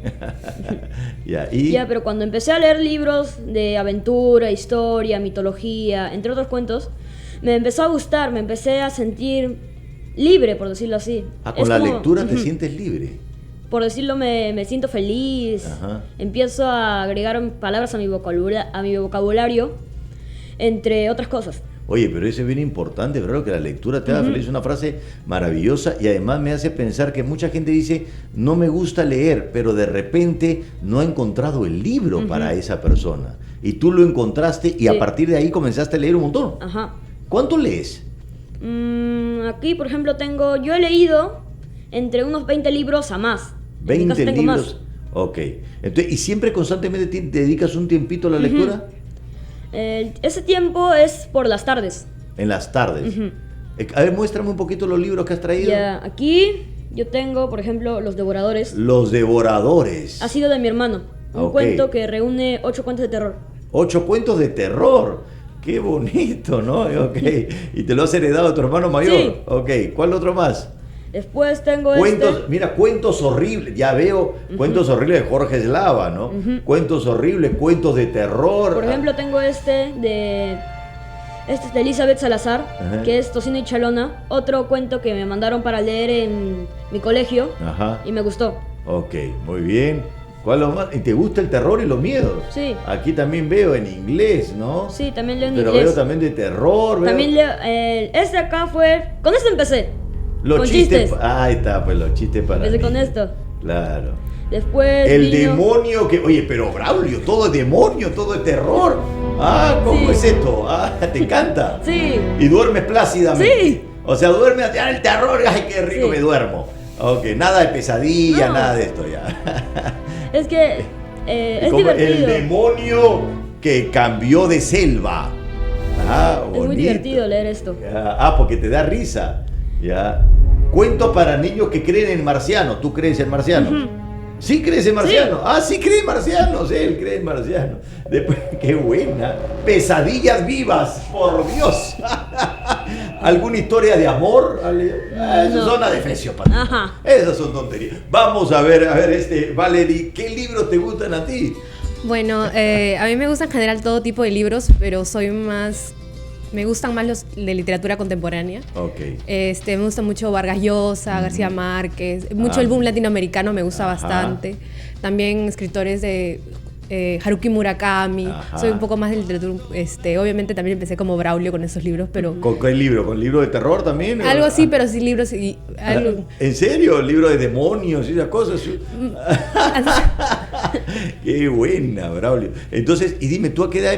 Ya, pero cuando empecé a leer libros de aventura, historia, mitología, entre otros cuentos, me empezó a gustar, me empecé a sentir libre, por decirlo así. Con la lectura te sientes libre. Por decirlo, me siento feliz. Empiezo a agregar palabras a mi vocabulario, entre otras cosas. Oye, pero eso es bien importante, ¿verdad? Que la lectura te haga feliz. Es una frase maravillosa y además me hace pensar que mucha gente dice, no me gusta leer, pero de repente no ha encontrado el libro para esa persona. Y tú lo encontraste y a partir de ahí comenzaste a leer un montón. ¿Cuánto lees? Aquí, por ejemplo, yo he leído entre unos 20 libros a más. 20 libros. Más. Ok. Entonces, ¿y siempre constantemente te dedicas un tiempito a la lectura? Ese tiempo es por las tardes. En las tardes. A ver, muéstrame un poquito los libros que has traído. Ya, aquí yo tengo, por ejemplo, Los Devoradores. Los Devoradores. Ha sido de mi hermano. Un cuento que reúne 8 cuentos de terror. 8 cuentos de terror. Qué bonito, ¿no? Ok. ¿Y te lo has heredado a tu hermano mayor? Sí. Ok. ¿Cuál otro más? Después tengo Mira, cuentos horribles. Ya veo cuentos horribles de Jorge Eslava, ¿no? Cuentos horribles, cuentos de terror. Por ejemplo, tengo este es de Elizabeth Salazar, que es Tocino y Chalona. Otro cuento que me mandaron para leer en mi colegio. Y me gustó. Ok, muy bien. ¿Cuál lo más? ¿Y te gusta el terror y los miedos? Sí. Aquí también veo en inglés, ¿no? Sí, también leo en inglés. Pero veo también de terror. También leo. Este acá fue. Con esto empecé. Los chistes. Ahí está, pues los chistes para. Empecé con esto. Claro. Después. El demonio que. Oye, pero Braulio, todo es demonio, todo es terror. ¿Cómo es esto? ¿Te encanta? Sí. Y duermes plácidamente. Sí. O sea, duermes ya el terror. Ay, qué rico, me duermo. Ok, nada de pesadilla, nada de esto ya. Es que es divertido. El demonio que cambió de selva. Bonito. Es muy divertido leer esto. Porque te da risa. Ya. Cuentos para niños que creen en marcianos. ¿Tú crees en marcianos? ¿Sí crees en marcianos? Sí. Sí cree en marcianos. Él cree en marcianos. Después, qué buena. Pesadillas vivas, por Dios. ¿Alguna historia de amor? Esas son adefesios para ti. Esas son tonterías. Vamos a ver, Valery, ¿qué libros te gustan a ti? Bueno, a mí me gustan en general todo tipo de libros, pero me gustan más los de literatura contemporánea. Me gusta mucho Vargas Llosa, García Márquez, mucho el boom latinoamericano me gusta bastante. También escritores de Haruki Murakami. Soy un poco más de literatura. Obviamente también empecé como Braulio con esos libros, pero. ¿Con qué libro? ¿Con libro de terror también? Algo así, pero sí libros y algo. ¿En serio? ¿Libro de demonios y esas cosas? Qué buena, Braulio. Entonces, y dime, ¿tú a qué edad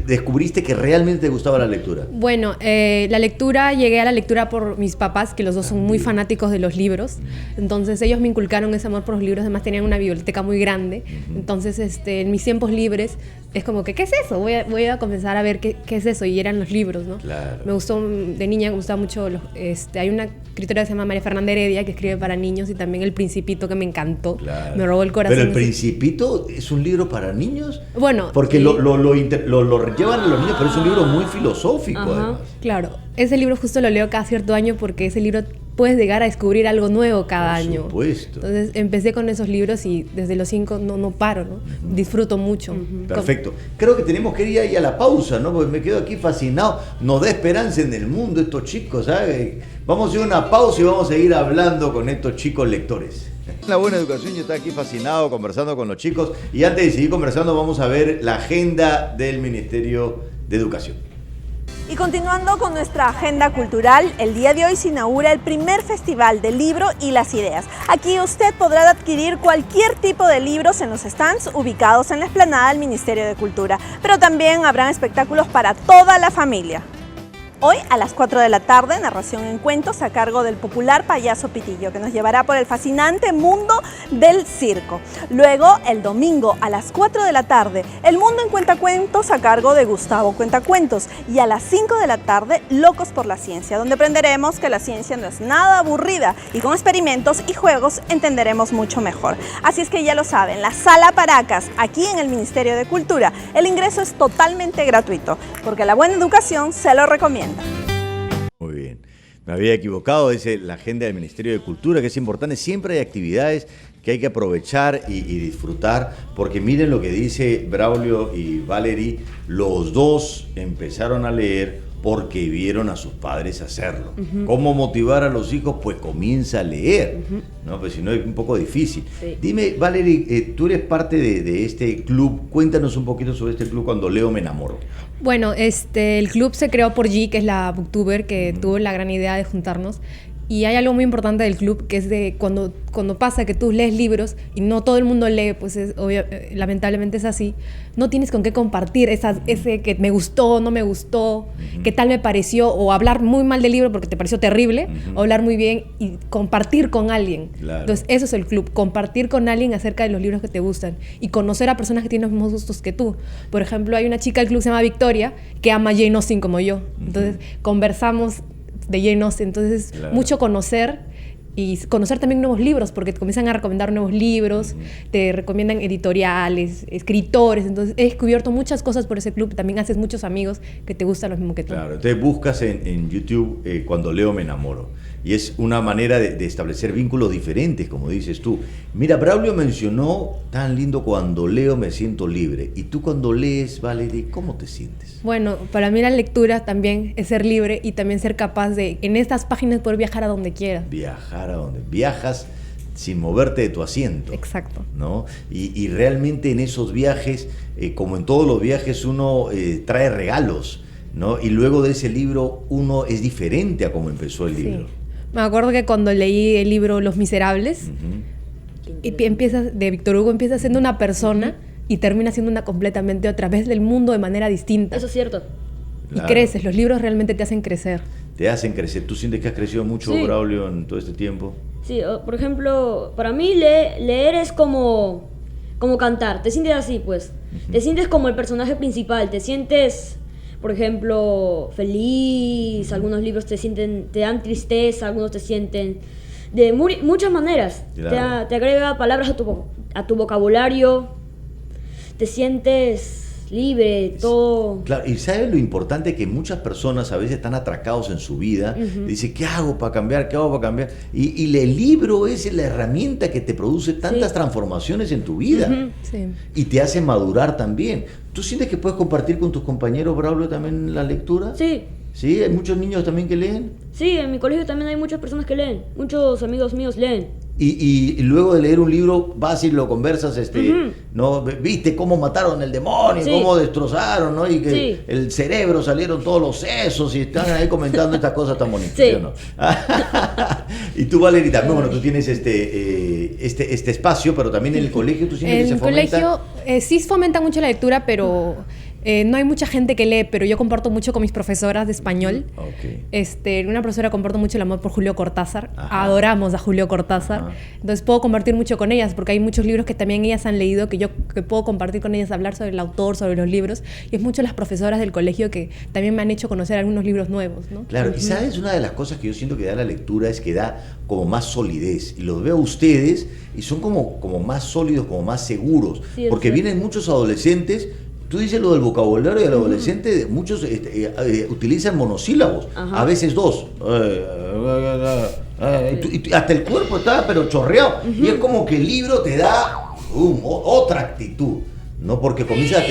descubriste que realmente te gustaba la lectura? Bueno, llegué a la lectura por mis papás, que los dos son muy fanáticos de los libros. Entonces ellos me inculcaron ese amor por los libros, además tenían una biblioteca muy grande. Entonces, en mis tiempos libres es como que, ¿qué es eso? Voy a comenzar a ver qué es eso, y eran los libros, ¿no? Claro. Me gustó, de niña me gustaba mucho, hay una escritora que se llama María Fernanda Heredia, que escribe para niños, y también El Principito, que me encantó, Claro. me robó el corazón. Pero El Principito es un libro para niños. Bueno, porque lo llevan a los niños, pero es un libro muy filosófico, además. Claro, ese libro justo lo leo cada cierto año, porque ese libro puedes llegar a descubrir algo nuevo cada año. Por supuesto. Entonces empecé con esos libros y desde los 5 no paro, ¿no? Disfruto mucho. Perfecto. Creo que tenemos que ir ahí a la pausa, ¿no? Porque me quedo aquí fascinado. Nos da esperanza en el mundo estos chicos, ¿sabes? Vamos a ir a una pausa y vamos a seguir hablando con estos chicos lectores. La Buena Educación, yo estoy aquí fascinado conversando con los chicos, y antes de seguir conversando vamos a ver la agenda del Ministerio de Educación. Y continuando con nuestra agenda cultural, el día de hoy se inaugura el primer Festival del Libro y las Ideas. Aquí usted podrá adquirir cualquier tipo de libros en los stands ubicados en la explanada del Ministerio de Cultura, pero también habrán espectáculos para toda la familia. Hoy a las 4 de la tarde, narración en cuentos a cargo del popular payaso Pitillo, que nos llevará por el fascinante mundo del circo. Luego, el domingo a las 4 de la tarde, El Mundo en Cuentacuentos a cargo de Gustavo Cuentacuentos. Y a las 5 de la tarde, Locos por la Ciencia, donde aprenderemos que la ciencia no es nada aburrida y con experimentos y juegos entenderemos mucho mejor. Así es que ya lo saben, la Sala Paracas, aquí en el Ministerio de Cultura, el ingreso es totalmente gratuito, porque la buena educación se lo recomienda. Muy bien. Me había equivocado, es la agenda del Ministerio de Cultura, que es importante. Siempre hay actividades que hay que aprovechar y disfrutar, porque miren lo que dice Braulio y Valerie, los dos empezaron a leer porque vieron a sus padres hacerlo. ¿Cómo motivar a los hijos? Pues comienza a leer, ¿no? Pues si no es un poco difícil. Sí. Dime, Valerie, tú eres parte de este club. Cuéntanos un poquito sobre este club, Cuando Leo Me Enamoro. Bueno, el club se creó por G, que es la booktuber que tuvo la gran idea de juntarnos. Y hay algo muy importante del club, que es de cuando pasa que tú lees libros y no todo el mundo lee, pues lamentablemente es así, no tienes con qué compartir ese que me gustó, no me gustó, qué tal me pareció, o hablar muy mal del libro porque te pareció terrible, o hablar muy bien y compartir con alguien. Claro. Entonces eso es el club, compartir con alguien acerca de los libros que te gustan y conocer a personas que tienen los mismos gustos que tú. Por ejemplo, hay una chica del club que se llama Victoria, que ama Jane Austen como yo. Entonces conversamos de Jane Austen, entonces claro, mucho conocer y conocer también nuevos libros, porque te comienzan a recomendar nuevos libros, te recomiendan editoriales, escritores, entonces he descubierto muchas cosas por ese club, también haces muchos amigos que te gustan lo mismo que tú. Claro, entonces buscas en YouTube Cuando Leo Me Enamoro, y es una manera de establecer vínculos diferentes, como dices tú. Mira, Braulio mencionó tan lindo, cuando leo me siento libre, y tú cuando lees, Valerie, ¿cómo te sientes? Bueno, para mí la lectura también es ser libre y también ser capaz de, en estas páginas, poder viajar a donde quieras. Viajar a donde viajas sin moverte de tu asiento. Exacto. ¿No? Y realmente en esos viajes, como en todos los viajes, uno trae regalos, ¿no? Y luego de ese libro uno es diferente a como empezó el libro. Sí. Me acuerdo que cuando leí el libro Los Miserables, y de Víctor Hugo, empieza siendo una persona y termina siendo una completamente otra, vez del mundo de manera distinta. Eso es cierto. Claro. Y creces, los libros realmente te hacen crecer. Te hacen crecer. ¿Tú sientes que has crecido mucho, sí, Braulio, en todo este tiempo? Sí, por ejemplo, para mí leer es como cantar. Te sientes así, pues. Te sientes como el personaje principal, te sientes, por ejemplo, feliz, algunos libros te dan tristeza, algunos te sienten de muchas maneras. Claro. Te agrega palabras a tu vocabulario, te sientes libre, todo. Claro, y ¿sabes lo importante? Que muchas personas a veces están atracados en su vida, dicen, ¿qué hago para cambiar? ¿Qué hago para cambiar? Y el libro es la herramienta que te produce tantas transformaciones en tu vida, sí, y te hace madurar también. ¿Tú sientes que puedes compartir con tus compañeros, Braulio, también la lectura? Sí. ¿Sí? ¿Hay muchos niños también que leen? Sí, en mi colegio también hay muchas personas que leen, muchos amigos míos leen. Y luego de leer un libro vas y lo conversas, ¿no? ¿Viste cómo mataron el demonio? Sí. ¿Cómo destrozaron? ¿No? Y que sí, el cerebro salieron todos los sesos y están ahí comentando estas cosas tan bonitas. Sí. ¿Sí o no? Y tú, Valerie, también, bueno, tú tienes este espacio, pero también en el colegio tú sientes que se fomenta. En el colegio sí fomenta mucho la lectura, pero No hay mucha gente que lee, pero yo comparto mucho con mis profesoras de español. Una profesora comparto mucho el amor por Julio Cortázar. Ajá. Adoramos a Julio Cortázar. Ajá. Entonces puedo compartir mucho con ellas, porque hay muchos libros que también ellas han leído, que puedo compartir con ellas, hablar sobre el autor, sobre los libros. Y es mucho las profesoras del colegio que también me han hecho conocer algunos libros nuevos, ¿no? Claro, y sabes, una de las cosas que yo siento que da la lectura es que da como más solidez. Y los veo a ustedes y son como más sólidos, como más seguros. Sí, porque vienen muchos adolescentes. Tú dices lo del vocabulario del adolescente, muchos utilizan monosílabos, a veces dos. Y hasta el cuerpo está pero chorreado. Y es como que el libro te da otra actitud, ¿no? Porque comienzas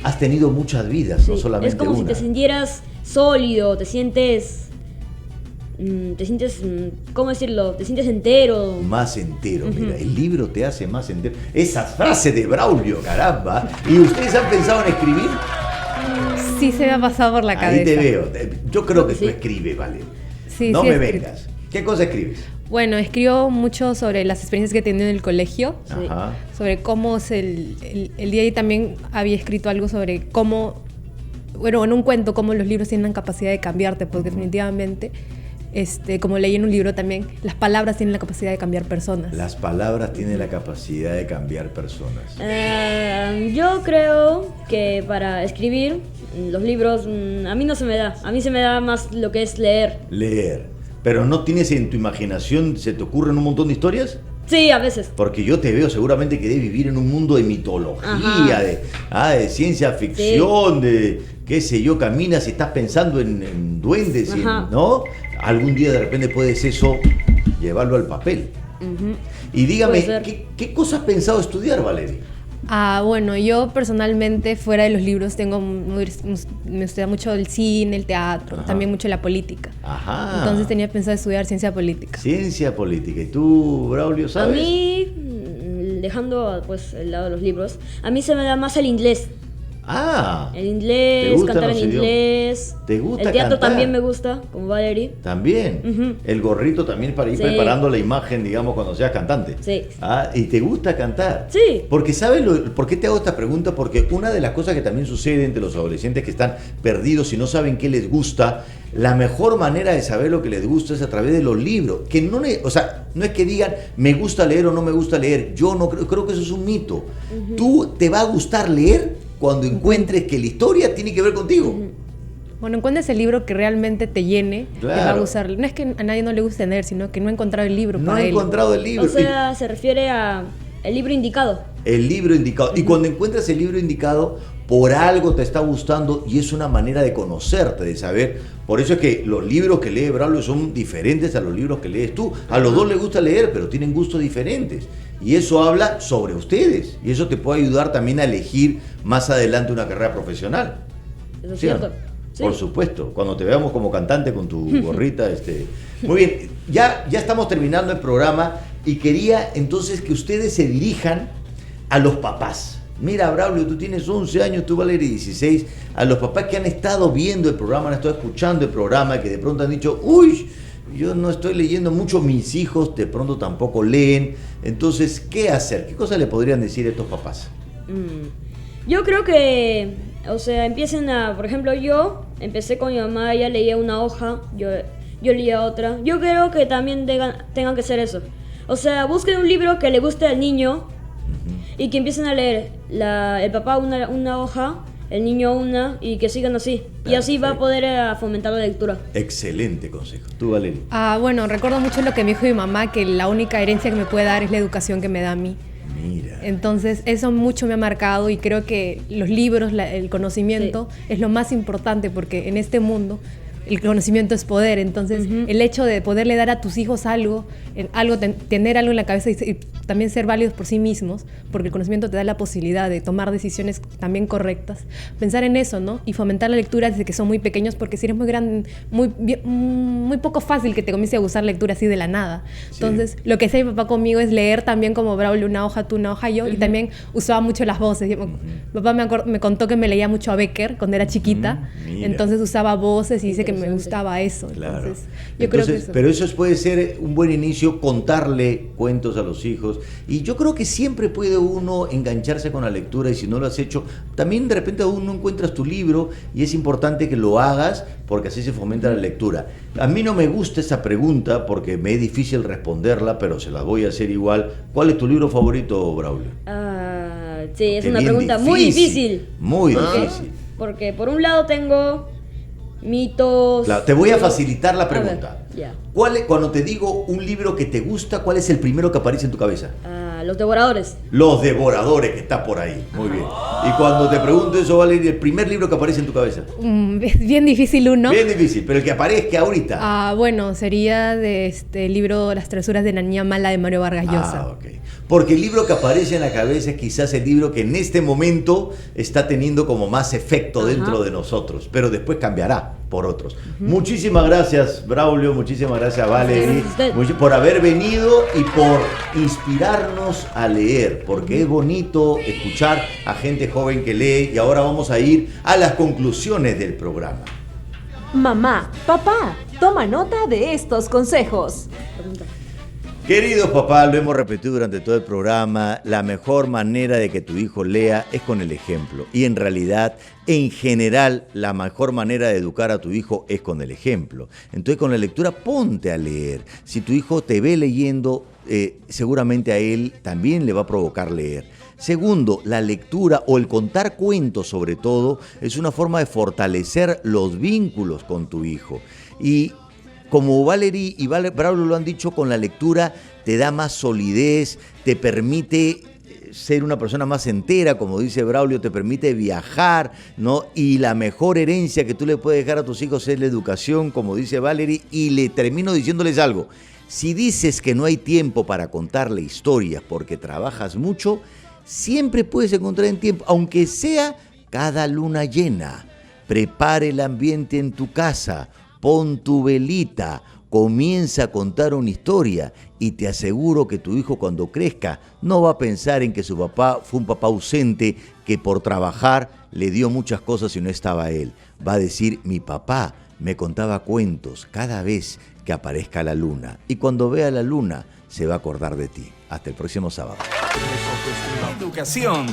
has tenido muchas vidas, no solamente una. Es como si te sintieras sólido, te sientes, ¿cómo decirlo? Te sientes entero. Más entero, mira, el libro te hace más entero. Esa frase de Braulio, caramba. ¿Y ustedes han pensado en escribir? Sí, se me ha pasado por la cabeza. Ahí te veo. Yo creo que tú escribes, ¿vale? Sí, no me vengas. ¿Qué cosa escribes? Bueno, escribo mucho sobre las experiencias que he tenido en el colegio, sobre cómo es el día, y también había escrito algo sobre cómo, bueno, en un cuento, cómo los libros tienen la capacidad de cambiarte, porque definitivamente, como leí en un libro también, las palabras tienen la capacidad de cambiar personas. Las palabras tienen la capacidad de cambiar personas. Yo creo que para escribir los libros, a mí no se me da. A mí se me da más lo que es leer. Leer. ¿Pero no tienes en tu imaginación, se te ocurren un montón de historias? Sí, a veces. Porque yo te veo seguramente que debes vivir en un mundo de mitología, de ciencia ficción, de qué sé yo, caminas y estás pensando en duendes, ¿no? Algún día de repente puedes eso llevarlo al papel. Y dígame, ¿qué cosa has pensado estudiar, Valeria? Bueno, yo personalmente, fuera de los libros, me estudia mucho el cine, el teatro, también mucho la política. Entonces tenía pensado estudiar ciencia política. Ciencia política. ¿Y tú, Braulio, sabes? A mí, dejando pues el lado de los libros, a mí se me da más el inglés. El inglés, cantar en inglés. ¿Te gusta el teatro cantar? También me gusta, como Valerie. También. El gorrito también para ir preparando la imagen, digamos, cuando seas cantante. Sí. ¿Y te gusta cantar? Sí. Porque ¿sabes por qué te hago esta pregunta? Porque una de las cosas que también sucede entre los adolescentes que están perdidos y no saben qué les gusta, la mejor manera de saber lo que les gusta es a través de los libros. Que no es que digan me gusta leer o no me gusta leer. Yo no creo que eso es un mito. Tú te va a gustar leer cuando encuentres que la historia tiene que ver contigo. Bueno, encuentres el libro que realmente te llene, te va a gustar. No es que a nadie no le guste leer, sino que no ha encontrado el libro para él. No ha encontrado el libro. O sea, se refiere a el libro indicado. El libro indicado. Y cuando encuentras el libro indicado, por algo te está gustando y es una manera de conocerte, de saber. Por eso es que los libros que lee Braulio son diferentes a los libros que lees tú. A los dos les gusta leer, pero tienen gustos diferentes. Y eso habla sobre ustedes. Y eso te puede ayudar también a elegir más adelante una carrera profesional. Eso es cierto. Sí. Por supuesto. Cuando te veamos como cantante con tu gorrita. Muy bien. Ya estamos terminando el programa y quería entonces que ustedes se dirijan a los papás. Mira, Braulio, tú tienes 11 años, tú, Valeria, 16. A los papás que han estado viendo el programa, han estado escuchando el programa, que de pronto han dicho, uy, yo no estoy leyendo mucho, mis hijos de pronto tampoco leen. Entonces, ¿qué hacer? ¿Qué cosas le podrían decir a estos papás? Yo creo que, empiecen por ejemplo, yo empecé con mi mamá, ella leía una hoja, yo leía otra. Yo creo que también tengan que hacer eso. O sea, busquen un libro que le guste al niño y que empiecen a leer. El papá una hoja, el niño una, y que sigan así. Perfecto. Y así va a poder fomentar la lectura. Excelente consejo. ¿Tú, Valeria? Bueno, recuerdo mucho lo que me dijo mi mamá, que la única herencia que me puede dar es la educación que me da a mí. Mira. Entonces, eso mucho me ha marcado y creo que los libros, el conocimiento es lo más importante, porque en este mundo el conocimiento es poder. Entonces, el hecho de poderle dar a tus hijos algo, tener algo en la cabeza y también ser válidos por sí mismos, porque el conocimiento te da la posibilidad de tomar decisiones también correctas. Pensar en eso, ¿no? Y fomentar la lectura desde que son muy pequeños, porque si eres muy grande, muy poco fácil que te comience a gustar lectura así de la nada. Entonces, lo que hacía mi papá conmigo es leer también como Braulio, una hoja tú, una hoja yo, y también usaba mucho las voces. Mi papá me contó que me leía mucho a Becker cuando era chiquita, entonces usaba voces y dice que me gustaba eso. Claro. Entonces, yo creo que eso. Pero eso puede ser un buen inicio, contarle cuentos a los hijos, libros. Y yo creo que siempre puede uno engancharse con la lectura, y si no lo has hecho, también de repente aún no encuentras tu libro y es importante que lo hagas porque así se fomenta la lectura. A mí no me gusta esa pregunta porque me es difícil responderla, pero se la voy a hacer igual. ¿Cuál es tu libro favorito, Braulio? Sí, es una pregunta muy difícil. Muy difícil. Porque por un lado tengo mitos... Claro, te voy a facilitar la pregunta. Ya. Cuando te digo un libro que te gusta, ¿cuál es el primero que aparece en tu cabeza? Los Devoradores. Los Devoradores, que está por ahí. Muy bien. Y cuando te pregunto eso, Valeria, ¿el primer libro que aparece en tu cabeza? Es bien difícil uno. Bien difícil, pero el que aparezca ahorita. Bueno, sería de este libro Las travesuras de la niña mala de Mario Vargas Llosa. Ok. Porque el libro que aparece en la cabeza es quizás el libro que en este momento está teniendo como más efecto dentro de nosotros, pero después cambiará por otros. Muchísimas gracias, Braulio, muchísimas gracias, Valerie, por haber venido y por inspirarnos a leer, porque es bonito escuchar a gente joven que lee. Y ahora vamos a ir a las conclusiones del programa. Mamá, papá, toma nota de estos consejos. Queridos papás, lo hemos repetido durante todo el programa, la mejor manera de que tu hijo lea es con el ejemplo. Y en realidad, en general, la mejor manera de educar a tu hijo es con el ejemplo. Entonces, con la lectura, ponte a leer. Si tu hijo te ve leyendo, seguramente a él también le va a provocar leer. Segundo, la lectura o el contar cuentos, sobre todo, es una forma de fortalecer los vínculos con tu hijo. Y como Valerie y Braulio lo han dicho, con la lectura te da más solidez, te permite ser una persona más entera, como dice Braulio, te permite viajar, ¿no? Y la mejor herencia que tú le puedes dejar a tus hijos es la educación, como dice Valerie, y le termino diciéndoles algo. Si dices que no hay tiempo para contarle historias porque trabajas mucho, siempre puedes encontrar en tiempo, aunque sea cada luna llena. Prepare el ambiente en tu casa. Pon tu velita, comienza a contar una historia y te aseguro que tu hijo cuando crezca no va a pensar en que su papá fue un papá ausente que por trabajar le dio muchas cosas y no estaba él. Va a decir, mi papá me contaba cuentos cada vez que aparezca la luna y cuando vea la luna se va a acordar de ti. Hasta el próximo sábado. Educación.